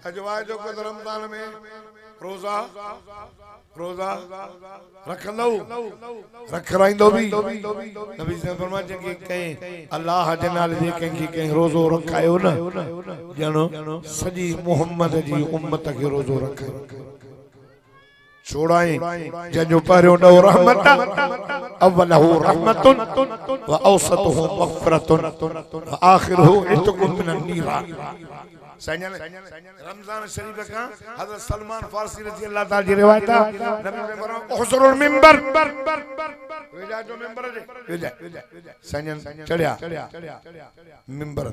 अजवाय जो को रमजान में रोजा रोजा रखंदो रखराइंदो भी नबी से फरमाया कि कहीं अल्लाह जे नाले जे कहीं रोजो रखायो न जनो सजी मोहम्मद जी उम्मत के रोजो रखायो छोड़ाई जंजो पहिरियों ॾहो रहमत अव्वलहु रहमतुन व औसतुहु मग़फ़िरतुन व आख़िरुहु इत्क़ुन मिनन नीरान। रमजान शरीफ का हज़रत सलमान फारसी रज़ी अल्लाह ताला जी रिवायत नबी ने फरमाया उहज़ुरुल मिंबर वेजा जो मिंबर जे वेजा सजन चढ़या मिंबर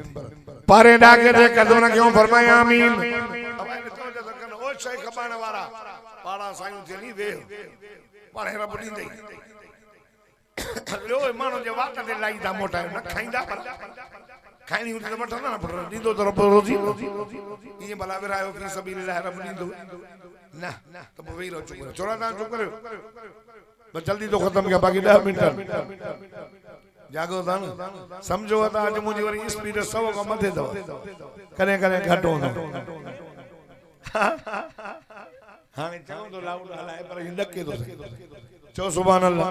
पारे डाके दे कदम क्यों फरमाया आमीन ओ शेख बाण वाला पाड़ा साईं जली वे पाड़े रब ॾींदे लो मानो जे वात ते लाईदा मोटा न खाईंदा पर खाइणी हुजे त वठंदा न पर ॾींदो त रब रोज़ी इएं भला विरायो फी सबीलिल्लाह रब ॾींदो न त पोइ वेही रहो चुप करो छोड़ा तव्हां चुप करियो बस जल्दी तो ख़त्म कया बाक़ी 10 मिनट जागो था न समझो था अॼु मुंहिंजी वरी स्पीड 100 खां मथे अथव कॾहिं कॾहिं घटि हूंदो हाणे चऊं तो लाउड हलाए पर हिन ॾके थो चओ सुभान अल्लाह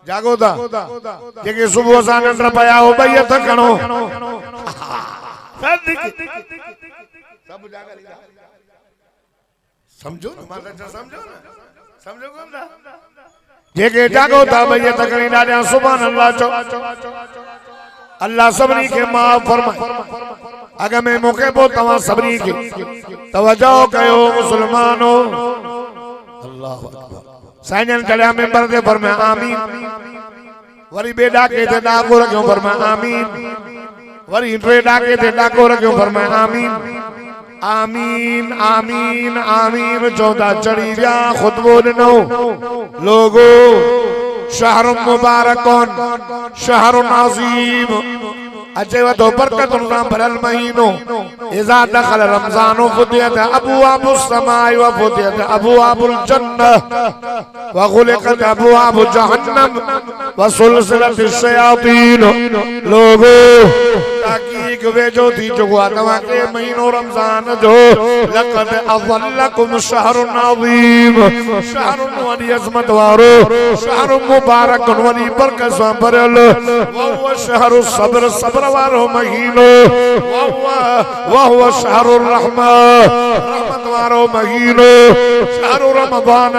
जागो था जेके सुबुह सां निंड पिया हो ॿई हथ खणो सब जागल समझो न मां त समझो न समझो कोन था जेके जागो था ॿई हथ खणी ॾाढा सुभान अल्लाह चओ अल्लाह सभिनी खे माफ़ फरमाए अग में मौके पो तव्हां सभिनी खे तवज्जो कयो मुसलमानो अल्लाह अकबर साईं चढ़िया मेंबर ते फरमाया आमीन वरी बे डाके ते डाको रखियो फरमाया आमीन वरी टे डाके ते डाको रखियो फरमाया आमीन आमीन आमीन आमीन चौदा चढ़ी विया खुतबो ॾिनो लोगो शहर मुबारकन शहर अज़ीम अचे वतो बरकतुन सां भरल महीनो इज़ा दखल रमज़ान फुतिहत अबवाबुस समाए व फुतिहत अबवाबुल जन्नह व गुलिकत अबवाब जहन्नम व सुलसिलतिश शयातीन लोगो ताकीक वेजो थी चुको आहे तव्हां के महीनो रमज़ान जो लक़द अज़ल्लकुम शहरुन अज़ीम शहरुन वॾी अज़मत वारो शहरुन मुबारकुन वॾी बरकत सां भरियल वहुव शहरु सब्र सब्र वारो महीनो वहुव शहरु रहमा रहमत वारो महीनो शहरु रमज़ान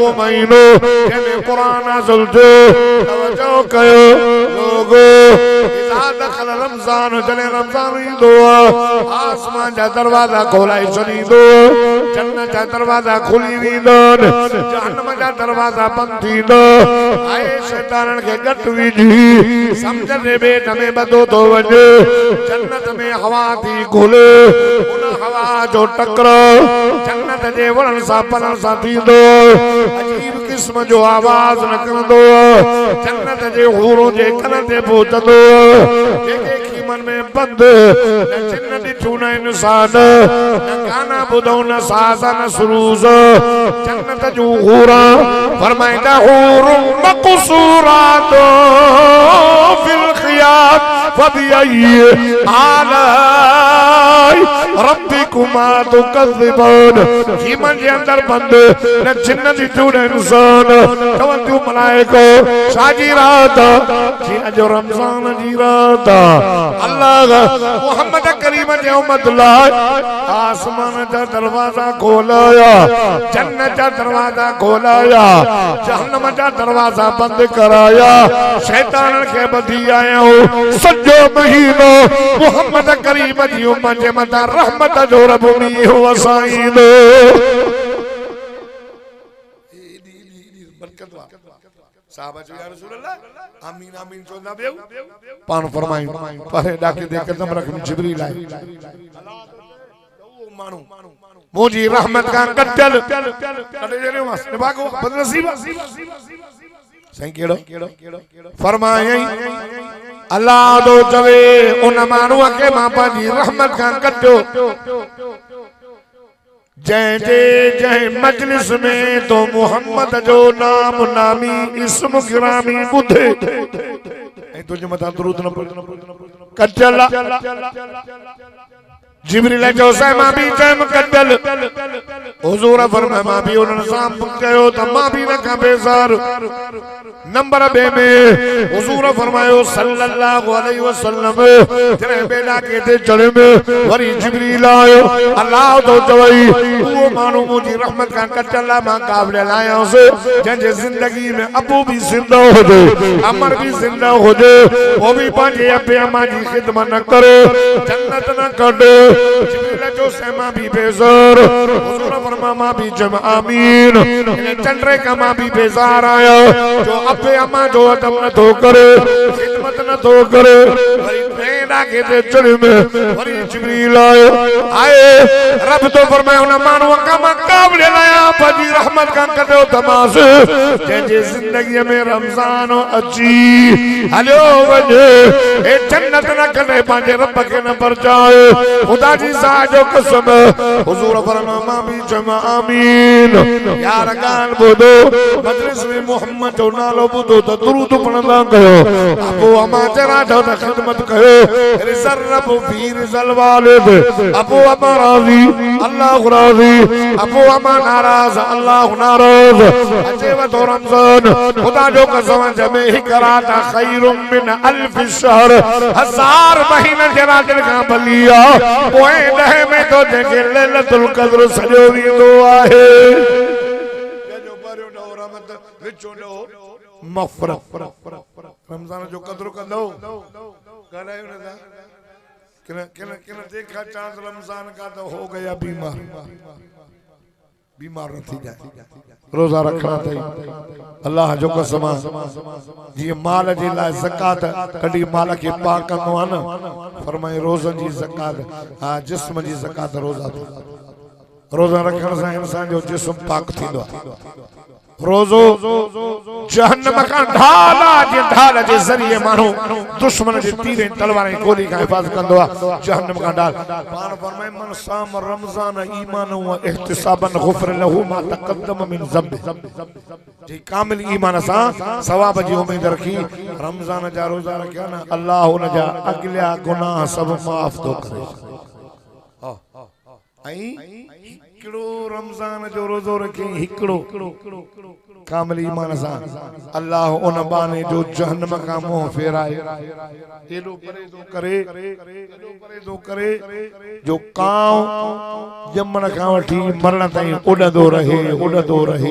वो महीनो जंहिंमें क़ुरान नाज़िल थियो तवज्जो कयो लोगो इज़ा दखल रमज़ान जॾहिं रमज़ान ईंदो आसमान जा दरवाज़ा खोलाए छॾींदो जन्नत जा दरवाज़ा खुली वेंदा जहन्नम जा दरवाज़ा बंदि थींदा आए शैताननि खे घटि विझी समुंड जे ॿेट में ॿधो थो वञे जन्नत में हवा थी घुले उन हवा जो टकराव जन्नत जे वणनि सां पननि सां थींदो अजीब किस्म जो आवाज निकिरंदो जन्नत जे हूरों जे कन ते पहुचंदो जेके ख़ीमनि में बंदि न जिन ॾिठूं न इंसान न गाना ॿुधऊं न साज़ न सुरूज़ जन्नत जूं हूरां फरमाईंदा हूरुं मक़सूरात फिल ख़ियाम फबिअय्यि आलाई रब्बिकुमा तुकज़्ज़िबान ख़ीमनि जे अंदरि बंदि न जिन ॾिठूं न इंसान चवंदियूं मलाइको छाजी रात जी अॼु रमज़ान जी रात अल्लाह मुहम्मद करीम जे उम्मत लाइ आसमान जा दरवाज़ा खोलाया जन्नत जा दरवाज़ा खोलाया जहन्नम जा दरवाज़ा बंदि कराया शैतान खे ॿधी आया सॼो महीनो मुहम्मद करीम जी उम्मत जे मथां रहमत जो रब मींहुं वसाईंदो साहबा जो या रसूल अल्लाह आमीन आमीन चवंदा ॿियो पाण फरमायूं परे ॾाके दे कदम रख जिब्रील आए माण्हू मुंहिंजी रहमत खां कटियल कॾहिं जॾहिं मां निभागो बदनसीब साईं कहिड़ो फरमायई अल्लाह दो चवे उन माण्हूअ खे मां पंहिंजी रहमत खां कटियो जय जय मजलिस में तो मोहम्मद जो नाम नामी इस्म गिरामी बुधे तुझे मथा दुरूद न कचला जिब्रील जो समा भी चम कदल हुजूर फरमाया मां भी उन साम कयो त मां भी न का बेजार नंबर 2 में हुजूर फरमायो सल्लल्लाहु अलैहि वसल्लम तेरे बेड़ा के ते चढ़े में वरी जिब्रील आयो अल्लाह तो चवई वो मानो मुजी रहमत का कचला मां काबले लाया से जंजे जिंदगी में अबू भी जिंदा हो जाए अमर भी जिंदा हो जाए वो भी पांचे अबे अम्मा जी खिदमत न करे जन्नत न करे जिब्रील जो समा भी बेजार हुजूर फरमा मां भी जम आमीन इने चंद्रे का मां भी बेजार आया जो अबे अम्मा जो अदम न तो करे खिदमत न तो करे वरी बेड़ा के ते चढ़ में वरी जिब्रील आए रब तो फरमाया उन मानव का मुकाबले लाया फजी रहमत का कदो तमास जे जिंदगी में रमजान अची हलो वजे ए जन्नत न करे पांजे रब के न पर जाए खुदा जी सा जो कसम हुजूर फरमा मां भी जमा आमीन यार गान बुदो मजलिस में मोहम्मद जो नालो बुदो तो दुरूद पढ़ंदा कयो अबू अमा जरा जो खिदमत कयो रिजरब फी रिजल वालिद अबू अमा राजी अल्लाह राजी अबू अमा नाराज अल्लाह नाराज अचे व तो रमजान खुदा जो कसम जमे हिक रात खैरुम मिन अल्फ शहर 1000 महीने के रात का बलिया ओए दह में तो जेके लैलतुल क़द्र सजो वींदो आहे जो बरियो नो रहमत विचो नो मग़फ़िरत रमजान जो क़द्र कंदो ॻाल्हायो न था किन देखा चांस रमजान का तो हो गया बीमार न थी जाए रोजा रखना थई अल्लाह जो कसम जी माल जे ला ज़कात कडी माल के पाक कंदो आ न फरमाए रोज़न जी ज़कात हां जिस्म जी ज़कात रोजा रोजा रखण से इंसान जो जिस्म पाक थींदो रोजो जहन्नम का ढाल जे जरिए मानो दुश्मन जे तीर तलवारें गोली का हिफाजत कंदो आ जहन्नम का ढाल पान फरमाए मन साम रमजान ईमान व इहतिसाबन गुफर लहू मा तकद्दम मिन ज़ंब जी कामिल ईमान सा सवाब जी उम्मीद रखी रमजान जा रोजा रखया ना अल्लाह उन जा अगला गुनाह सब माफ तो करे आई हिकड़ो रमजान जो रोजो रखे हिकड़ो कामिल ईमान सा अल्लाह उन बाने जो जहन्नम का मुंह फेराए एडो परे तो करे जो काव जमन का वठी मरण ताईं उड़ंदो रहे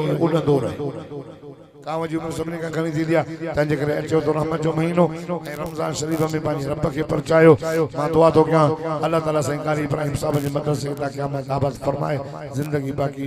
काव जी उम्र सभिनी खां घणी थी दिया तंहिंजे करे अचो तो रहमत जो महीनो ऐं रमज़ान शरीफ में पंहिंजे रब खे परचायो मां दुआ थो कयां अल्लाह ताला साईं कारी इब्राहिम साहब जी मदद से ताकि क़यामत आबाद फरमाए जिंदगी बाकी